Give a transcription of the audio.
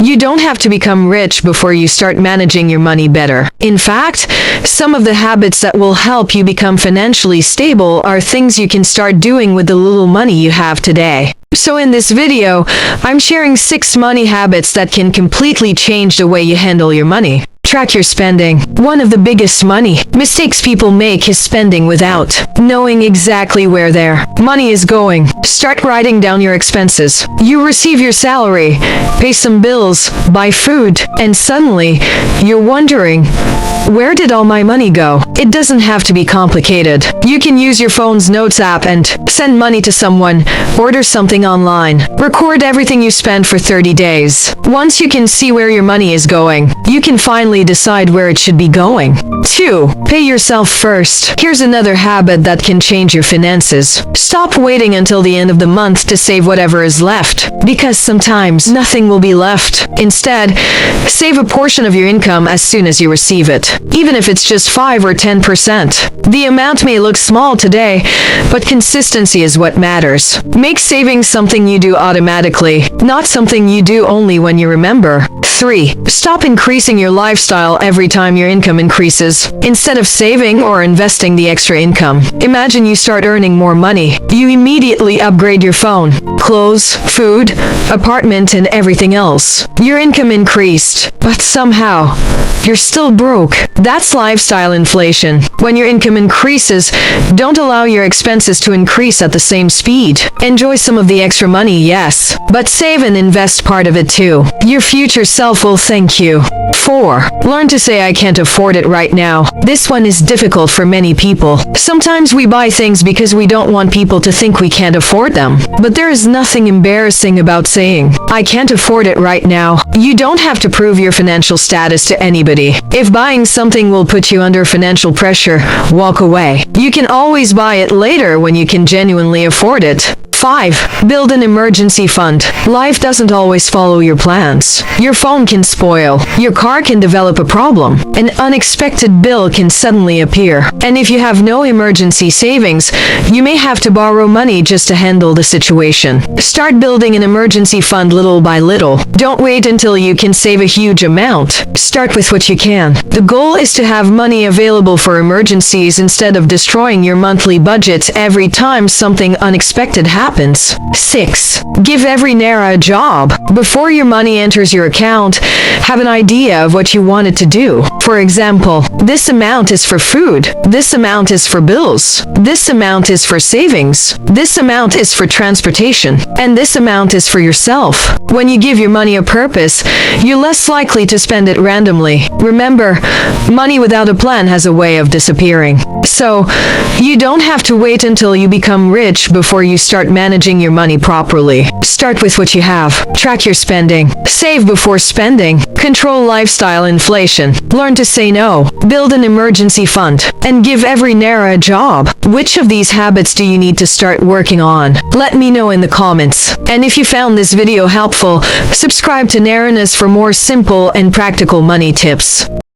You don't have to become rich before you start managing your money better. In fact, some of the habits that will help you become financially stable are things you can start doing with the little money you have today. So in this video, I'm sharing 6 money habits that can completely change the way you handle your money. Track your spending. One of the biggest money mistakes people make is spending without knowing exactly where their money is going. Start writing down your expenses. You receive your salary, pay some bills, buy food, and suddenly you're wondering, where did all my money go? It doesn't have to be complicated. You can use your phone's notes app and send money to someone, order something online, record everything you spend for 30 days. Once you can see where your money is going, you can finally decide where it should be going. 2. Pay yourself first. Here's another habit that can change your finances. Stop waiting until the end of the month to save whatever is left, because sometimes nothing will be left. Instead, save a portion of your income as soon as you receive it, even if it's just 5 or 10%. The amount may look small today, but consistency is what matters. Make saving something you do automatically, not something you do only when you remember. 3. Stop increasing your lifestyle every time your income increases. Instead of saving or investing the extra income, imagine you start earning more money. You immediately upgrade your phone, clothes, food, apartment, and everything else. Your income increased, but somehow you're still broke. That's lifestyle inflation. When your income increases, don't allow your expenses to increase at the same speed. Enjoy some of the extra money, yes, but save and invest part of it too. Your future self will thank you. 4. Learn to say I can't afford it right now. This one is difficult for many people. Sometimes we buy things because we don't want people to think we can't afford them. But there is nothing embarrassing about saying, I can't afford it right now. You don't have to prove your financial status to anybody. If buying something will put you under financial pressure, walk away. You can always buy it later when you can genuinely afford it. 5. Build an emergency fund. Life doesn't always follow your plans. Your phone can spoil. Your car can develop a problem. An unexpected bill can suddenly appear. And if you have no emergency savings, you may have to borrow money just to handle the situation. Start building an emergency fund little by little. Don't wait until you can save a huge amount. Start with what you can. The goal is to have money available for emergencies instead of destroying your monthly budget every time something unexpected happens. 6. Give every Naira a job. Before your money enters your account, have an idea of what you want it to do. For example, this amount is for food, this amount is for bills, this amount is for savings, this amount is for transportation, and this amount is for yourself. When you give your money a purpose, you're less likely to spend it randomly. Remember, money without a plan has a way of disappearing. So, you don't have to wait until you become rich before you start managing your money properly. Start with what you have. Track your spending. Save before spending. Control lifestyle inflation. Learn to say no. Build an emergency fund. And give every Naira a job. Which of these habits do you need to start working on? Let me know in the comments. And if you found this video helpful, subscribe to NairaNest for more simple and practical money tips.